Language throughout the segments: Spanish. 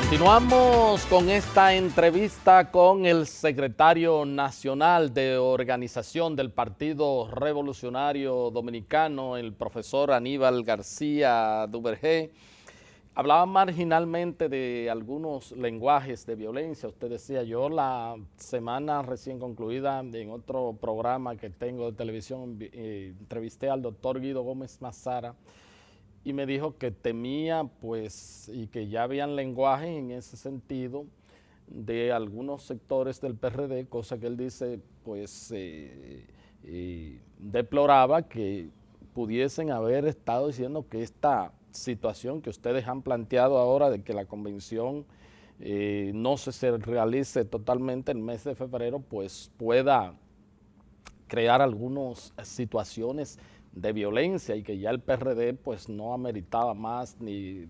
Continuamos con esta entrevista con el secretario nacional de organización del Partido Revolucionario Dominicano, el profesor Aníbal García Duvergé. Hablaba marginalmente de algunos lenguajes de violencia. Usted decía, yo la semana recién concluida en otro programa que tengo de televisión, entrevisté al doctor Guido Gómez Mazara, y me dijo que temía, pues, y que ya habían lenguaje en ese sentido de algunos sectores del PRD, cosa que él dice, pues, deploraba que pudiesen haber estado diciendo que esta situación que ustedes han planteado ahora de que la convención no se realice totalmente en el mes de febrero, pues pueda crear algunas situaciones de violencia y que ya el PRD pues no ameritaba más ni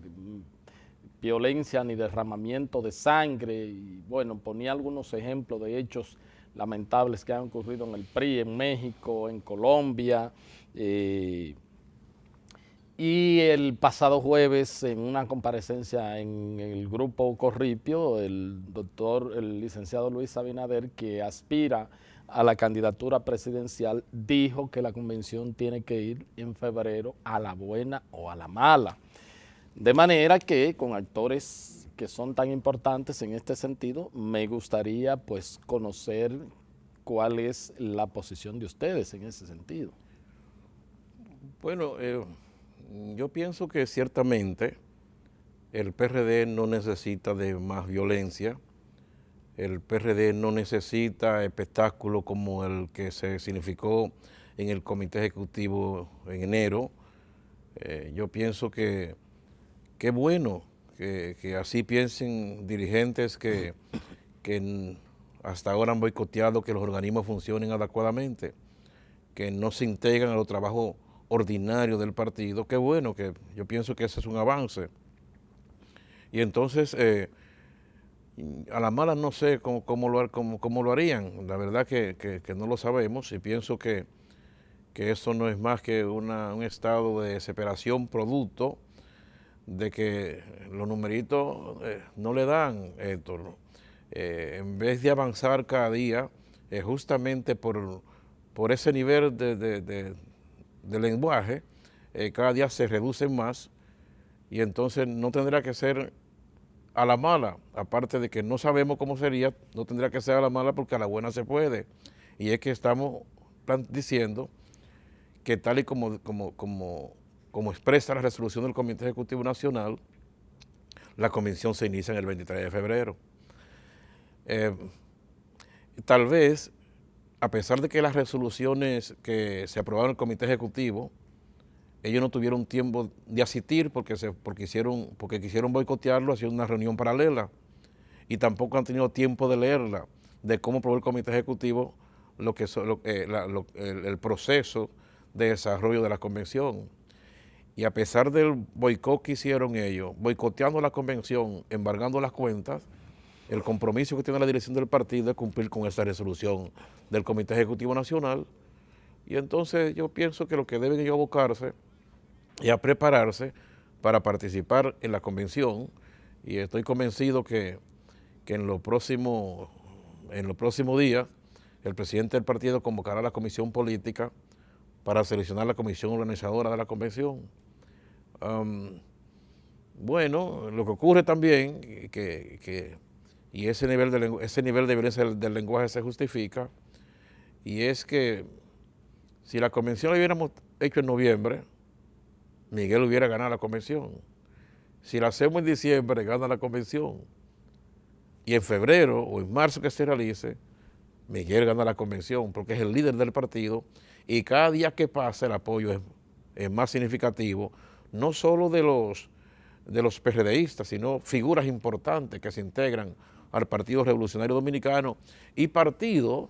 violencia ni derramamiento de sangre, y bueno, ponía algunos ejemplos de hechos lamentables que han ocurrido en el PRI, en México, en Colombia, y el pasado jueves en una comparecencia en el grupo Corripio, el licenciado Luis Abinader, que aspira a la candidatura presidencial, dijo que la convención tiene que ir en febrero a la buena o a la mala. De manera que con actores que son tan importantes en este sentido, me gustaría pues conocer cuál es la posición de ustedes en ese sentido. Bueno, yo pienso que ciertamente el PRD no necesita de más violencia. El PRD no necesita espectáculos como el que se significó en el Comité Ejecutivo en enero. Yo pienso que qué bueno que así piensen dirigentes que hasta ahora han boicoteado que los organismos funcionen adecuadamente, que no se integran a los trabajos ordinarios del partido. Qué bueno, que yo pienso que ese es un avance. Y entonces, a la mala no sé cómo lo harían, la verdad que no lo sabemos, y pienso que eso no es más que un estado de desesperación producto de que los numeritos no le dan, Héctor. En vez de avanzar cada día, justamente por ese nivel de lenguaje, cada día se reducen más, y entonces no tendrá que ser a la mala, aparte de que no sabemos cómo sería, no tendrá que ser a la mala porque a la buena se puede. Y es que estamos diciendo que tal y como expresa la resolución del Comité Ejecutivo Nacional, la convención se inicia en el 23 de febrero. Tal vez, a pesar de que las resoluciones que se aprobaron en el Comité Ejecutivo, ellos no tuvieron tiempo de asistir porque quisieron boicotearlo haciendo una reunión paralela, y tampoco han tenido tiempo de leerla, de cómo aprobó el Comité Ejecutivo el proceso de desarrollo de la convención. Y a pesar del boicot que hicieron ellos, boicoteando la convención, embargando las cuentas, el compromiso que tiene la dirección del partido es cumplir con esa resolución del Comité Ejecutivo Nacional. Y entonces yo pienso que lo que deben ellos abocarse y a prepararse para participar en la convención, y estoy convencido que en los próximos días el presidente del partido convocará a la comisión política para seleccionar la comisión organizadora de la convención. Bueno, lo que ocurre también, y ese nivel de violencia del lenguaje se justifica, y es que si la convención la hubiéramos hecho en noviembre, Miguel hubiera ganado la convención. Si la hacemos en diciembre, gana la convención. Y en febrero o en marzo que se realice, Miguel gana la convención porque es el líder del partido, y cada día que pasa el apoyo es más significativo, no solo de los PRDistas, sino figuras importantes que se integran al Partido Revolucionario Dominicano, y partido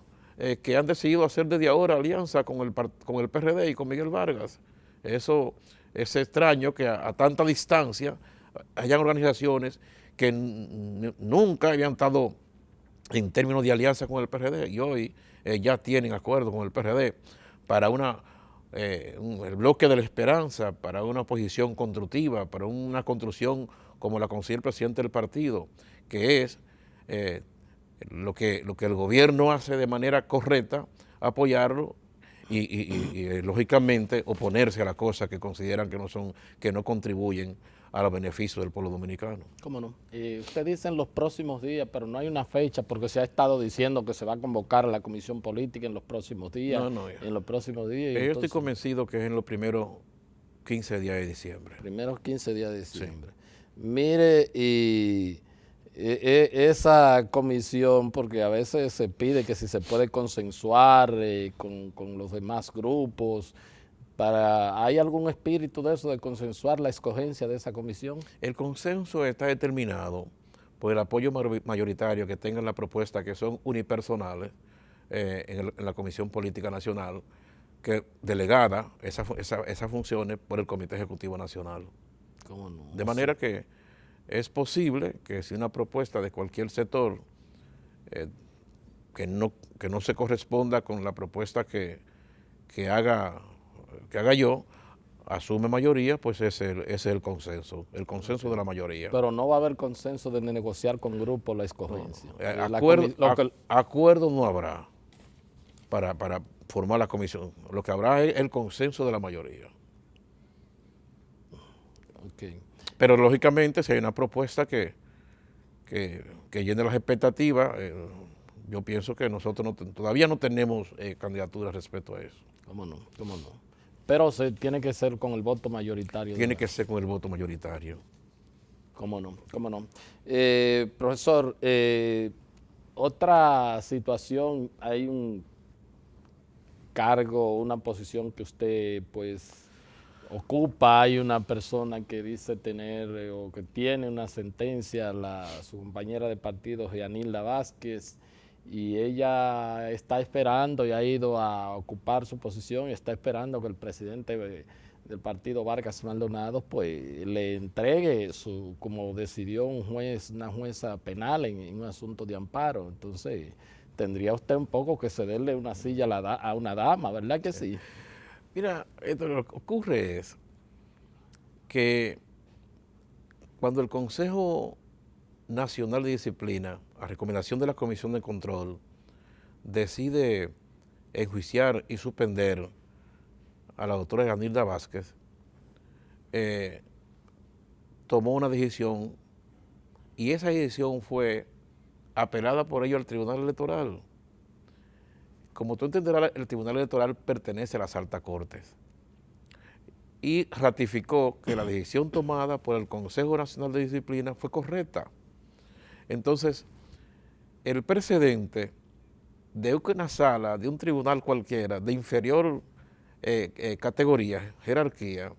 que han decidido hacer desde ahora alianza con el PRD y con Miguel Vargas. Eso es extraño que a tanta distancia hayan organizaciones que nunca habían estado en términos de alianza con el PRD y hoy ya tienen acuerdo con el PRD para el bloque de la esperanza, para una oposición constructiva, para una construcción como la consigue el presidente del partido, que es lo que el gobierno hace de manera correcta, apoyarlo y lógicamente oponerse a las cosas que consideran que no contribuyen a los beneficios del pueblo dominicano. ¿Cómo no? Usted dice en los próximos días, pero no hay una fecha porque se ha estado diciendo que se va a convocar a la comisión política en los próximos días. En los próximos días. Yo estoy convencido que es en los primeros 15 días de diciembre. Primeros 15 días de diciembre. Sí. Mire, y esa comisión, porque a veces se pide que si se puede consensuar con los demás grupos, ¿hay algún espíritu de eso, de consensuar la escogencia de esa comisión? El consenso está determinado por el apoyo mayoritario que tengan las propuestas que son unipersonales en la Comisión Política Nacional, que delegada esas funciones por el Comité Ejecutivo Nacional. ¿Cómo no? De manera que es posible que si una propuesta de cualquier sector que no se corresponda con la propuesta que haga yo, asume mayoría, pues ese es el consenso de la mayoría. Pero no va a haber consenso de negociar con grupos la escogencia. Acuerdo no habrá para formar la comisión. Lo que habrá es el consenso de la mayoría. Okay. Pero lógicamente si hay una propuesta que llene las expectativas, yo pienso que nosotros todavía no tenemos candidaturas respecto a eso. ¿Cómo no? ¿Cómo no? Pero tiene que ser con el voto mayoritario. Tiene que ser con el voto mayoritario. ¿Cómo no? ¿Cómo no? Profesor, otra situación, hay un cargo, una posición que usted pues ocupa, hay una persona que dice tener o que tiene una sentencia, su compañera de partido, Gianilda Vázquez, y ella está esperando y ha ido a ocupar su posición y está esperando que el presidente del partido, Vargas Maldonado, pues le entregue como decidió una jueza penal en un asunto de amparo. Entonces tendría usted un poco que cederle una silla a una dama, ¿verdad que sí? Mira, lo que ocurre es que cuando el Consejo Nacional de Disciplina, a recomendación de la Comisión de Control, decide enjuiciar y suspender a la doctora Gianilda Vázquez, tomó una decisión y esa decisión fue apelada por ello al Tribunal Electoral. Como tú entenderás, el Tribunal Electoral pertenece a las altas cortes y ratificó que la decisión tomada por el Consejo Nacional de Disciplina fue correcta. Entonces, el precedente de una sala, de un tribunal cualquiera, de inferior categoría, jerarquía,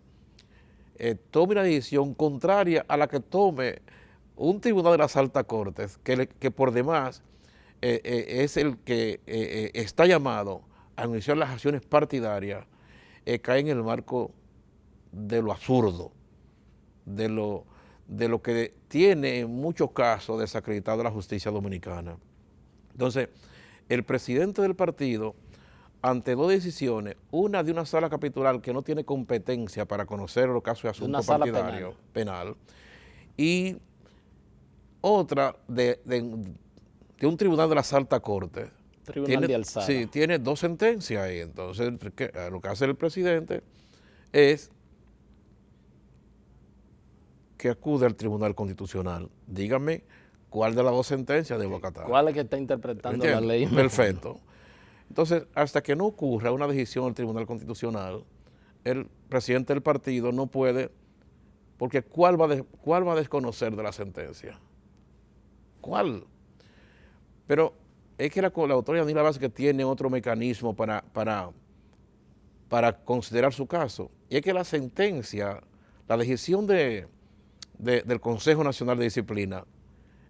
tome una decisión contraria a la que tome un tribunal de las altas cortes, que por demás es el que está llamado a iniciar las acciones partidarias, cae en el marco de lo absurdo, de lo que tiene en muchos casos desacreditado la justicia dominicana. Entonces, el presidente del partido, ante dos decisiones, una de una sala capitular que no tiene competencia para conocer los casos de asuntos partidarios, penal, y otra de un tribunal de las altas cortes. Tribunal de alzada. Sí, tiene dos sentencias ahí. Entonces, lo que hace el presidente es que acude al Tribunal Constitucional. Dígame cuál de las dos sentencias debo acatar. ¿Cuál es que está interpretando la ley? Perfecto. Entonces, hasta que no ocurra una decisión del Tribunal Constitucional, el presidente del partido no puede, porque ¿cuál va a desconocer de la sentencia? ¿Cuál? Pero es que la doctora Gianilda Vázquez tiene otro mecanismo para considerar su caso. Y es que la sentencia, la decisión del Consejo Nacional de Disciplina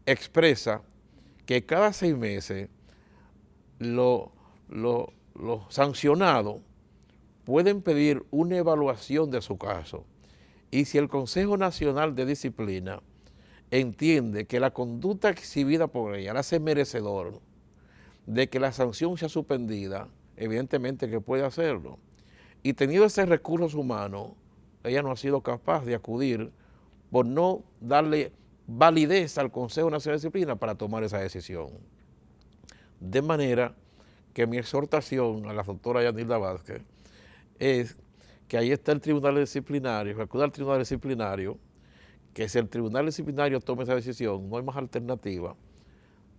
expresa que cada 6 meses los los sancionados pueden pedir una evaluación de su caso. Y si el Consejo Nacional de Disciplina entiende que la conducta exhibida por ella la hace merecedor de que la sanción sea suspendida, evidentemente que puede hacerlo. Y tenido ese recurso humano, ella no ha sido capaz de acudir por no darle validez al Consejo Nacional de Disciplina para tomar esa decisión. De manera que mi exhortación a la doctora Yanilda Vázquez es que ahí está el Tribunal Disciplinario, que acuda al Tribunal Disciplinario, que si el Tribunal Disciplinario toma esa decisión, no hay más alternativa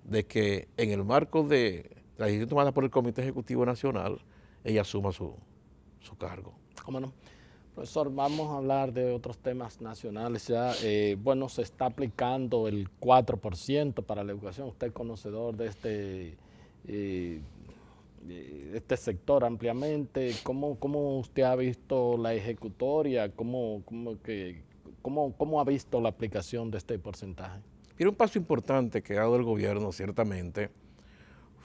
de que en el marco de la decisión tomada por el Comité Ejecutivo Nacional, ella asuma su cargo. ¿Cómo no? Profesor, vamos a hablar de otros temas nacionales ya. Bueno, se está aplicando el 4% para la educación. Usted es conocedor de este sector ampliamente. ¿Cómo usted ha visto la ejecutoria? ¿Cómo ha visto la aplicación de este porcentaje? Mira, un paso importante que ha dado el gobierno, ciertamente,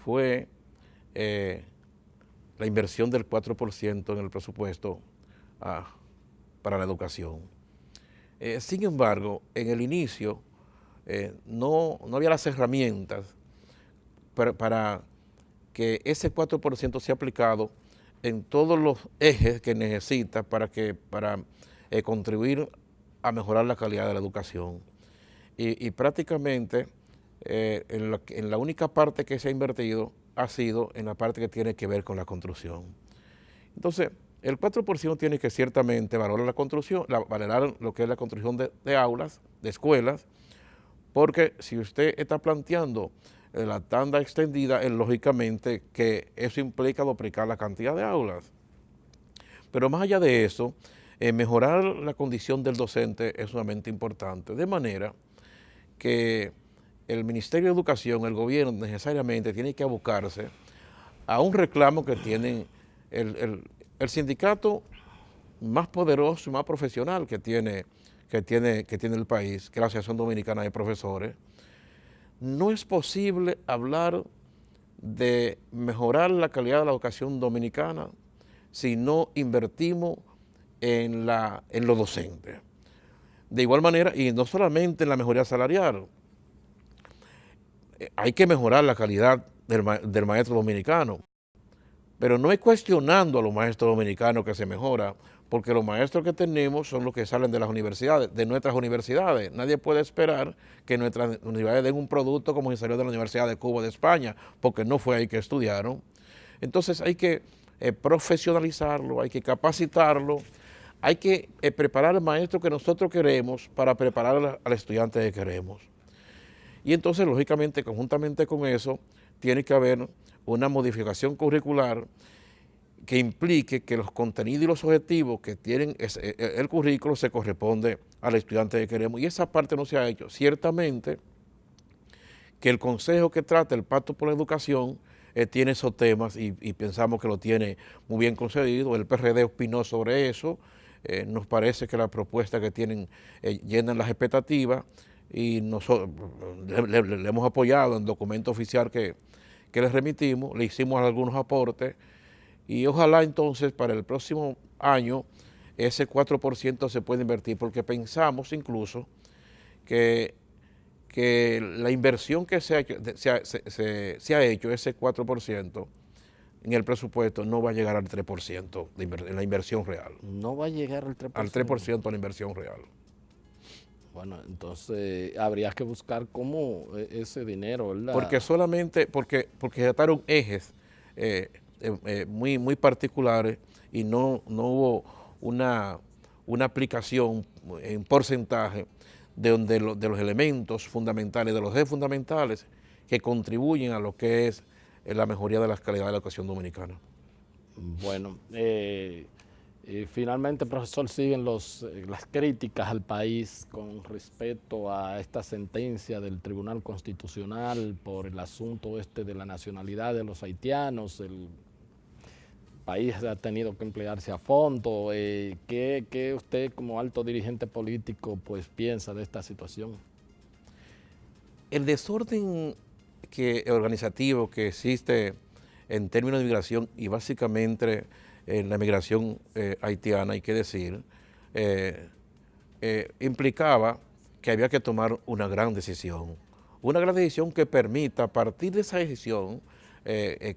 fue la inversión del 4% en el presupuesto para la educación. Sin embargo, en el inicio no había las herramientas para que ese 4% sea aplicado en todos los ejes que necesita para contribuir a mejorar la calidad de la educación. Y prácticamente en la única parte que se ha invertido ha sido en la parte que tiene que ver con la construcción. Entonces, el 4% tiene que ciertamente valorar la construcción, valorar lo que es la construcción de aulas, de escuelas, porque si usted está planteando la tanda extendida, es lógicamente que eso implica duplicar la cantidad de aulas. Pero más allá de eso, mejorar la condición del docente es sumamente importante, de manera que el Ministerio de Educación, el gobierno, necesariamente tiene que abocarse a un reclamo que tiene el sindicato más poderoso y más profesional que tiene el país, que es la Asociación Dominicana de Profesores. No es posible hablar de mejorar la calidad de la educación dominicana si no invertimos en los docentes. De igual manera, y no solamente en la mejoría salarial, hay que mejorar la calidad del maestro dominicano, pero no es cuestionando a los maestros dominicanos que se mejora, porque los maestros que tenemos son los que salen de las universidades, de nuestras universidades. Nadie puede esperar que nuestras universidades den un producto como si salió de la Universidad de Cuba de España, porque no fue ahí que estudiaron. Entonces hay que profesionalizarlo, hay que capacitarlo, hay que preparar al maestro que nosotros queremos para preparar al estudiante que queremos. Y entonces, lógicamente, conjuntamente con eso, tiene que haber una modificación curricular que implique que los contenidos y los objetivos que tienen el currículo se corresponde al estudiante que queremos. Y esa parte no se ha hecho. Ciertamente que el consejo que trata el Pacto por la Educación tiene esos temas y pensamos que lo tiene muy bien concedido. El PRD opinó sobre eso. Nos parece que la propuesta que tienen llenan las expectativas y nosotros le hemos apoyado en el documento oficial que les remitimos, le hicimos algunos aportes y ojalá entonces para el próximo año ese 4% se puede invertir, porque pensamos incluso que la inversión que se ha hecho, ese 4%, en el presupuesto no va a llegar al 3% en la inversión real. No va a llegar al 3%. Al 3% de la inversión real. Bueno, entonces habría que buscar cómo ese dinero, ¿verdad? Porque se trataron ejes muy particulares y no hubo una aplicación en porcentaje de los elementos fundamentales, de los ejes fundamentales que contribuyen a lo que es la mejoría de la calidad de la educación dominicana. Bueno, finalmente, profesor, siguen las críticas al país con respecto a esta sentencia del Tribunal Constitucional por el asunto de la nacionalidad de los haitianos. El país ha tenido que emplearse a fondo. ¿Qué usted como alto dirigente político pues piensa de esta situación? El desorden organizativo que existe en términos de migración y básicamente en la migración haitiana, hay que decir, implicaba que había que tomar una gran decisión que permita a partir de esa decisión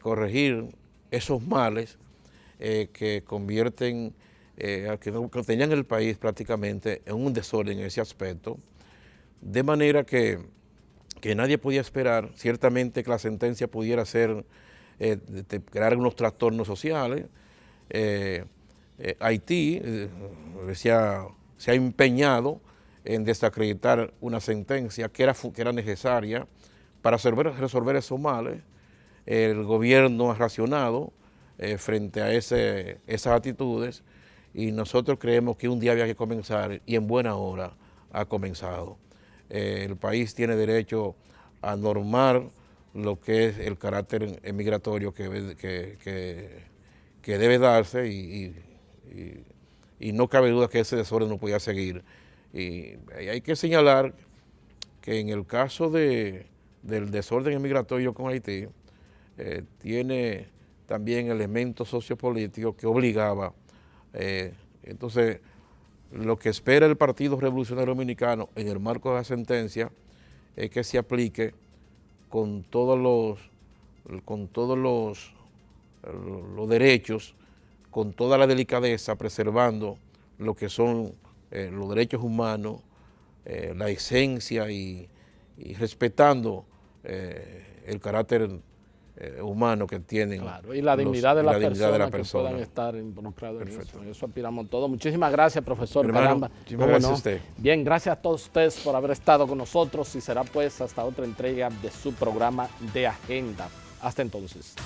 corregir esos males que convierten, que tenían el país prácticamente en un desorden en ese aspecto, de manera que nadie podía esperar, ciertamente, que la sentencia pudiera ser, crear unos trastornos sociales. Haití se ha empeñado en desacreditar una sentencia que era necesaria para resolver esos males. El gobierno ha racionado frente a esas actitudes y nosotros creemos que un día había que comenzar y en buena hora ha comenzado. El país tiene derecho a normar lo que es el carácter migratorio que debe darse y no cabe duda que ese desorden no podía seguir. Y hay que señalar que en el caso del desorden migratorio con Haití, tiene también elementos sociopolíticos que obligaba. Entonces, lo que espera el Partido Revolucionario Dominicano en el marco de la sentencia es que se aplique con todos los derechos, con toda la delicadeza, preservando lo que son los derechos humanos, la esencia y respetando el carácter humano que tienen. Claro, y la dignidad de la persona que persona. puedan estar involucrados en eso. En eso aspiramos todos. Muchísimas gracias, profesor. Hermano, Caramba. muchísimas gracias a usted. Bien, gracias a todos ustedes por haber estado con nosotros y será pues hasta otra entrega de su programa de Agenda. Hasta entonces.